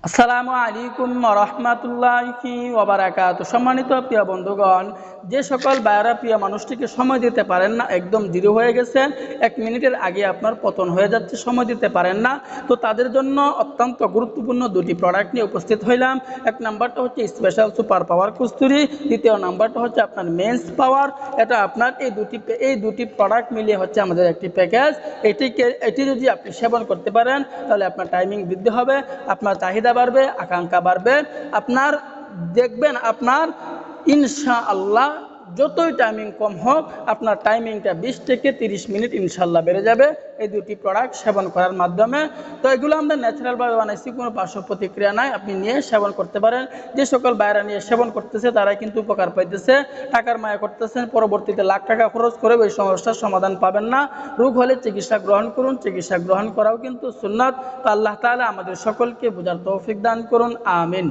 আসসালামু আলাইকুম রহমতুল্লাহি ওবারাকাতুহু। সম্মানিত প্রিয় বন্ধুগণ, যে সকল ভাইয়েরা প্রিয় মানুষটিকে সময় দিতে পারেন না, একদম জিরো হয়ে গেছেন, 1 মিনিটের আগে আপনার পতন হয়ে যাচ্ছে, সময় দিতে পারেন না, তো তাদের জন্য অত্যন্ত গুরুত্বপূর্ণ দুটি প্রোডাক্ট নিয়ে উপস্থিত হইলাম। এক নাম্বারটা হচ্ছে স্পেশাল সুপার পাওয়ার কস্তুরি, দ্বিতীয় নাম্বারটা হচ্ছে আপনার মেন্স পাওয়ার। এটা আপনার এই দুটি প্রোডাক্ট মিলিয়ে হচ্ছে আমাদের একটি প্যাকেজ। এটি যদি আপনি সেবন করতে পারেন তাহলে আপনার টাইমিং বৃদ্ধি হবে, আপনার চাহিদা বাড়বে, আকাঙ্ক্ষা বাড়বে। আপনার দেখবেন আপনার ইনশাআল্লাহ যতই টাইমিং কম হোক, আপনার টাইমিংটা 20 থেকে 30 মিনিট ইনশাআল্লাহ বেড়ে যাবে এই দুটি প্রোডাক্ট সেবন করার মাধ্যমে। তো এগুলো আমরা ন্যাচারালভাবে বানাইছি, কোনো পার্শ্ব প্রতিক্রিয়া নাই, আপনি নিয়ে সেবন করতে পারেন। যে সকল বাইরা নিয়ে সেবন করতেছে তারাই কিন্তু উপকার পাইতেছে, টাকার মায়া করতেছেন, পরবর্তীতে লাখ টাকা খরচ করে ওই সমস্যার সমাধান পাবেন না। রোগ হলে চিকিৎসা গ্রহণ করুন, চিকিৎসা গ্রহণ করাও কিন্তু সুন্নাত। তো আল্লাহ তাআলা আমাদের সকলকে বোঝার তৌফিক দান করুন, আমিন।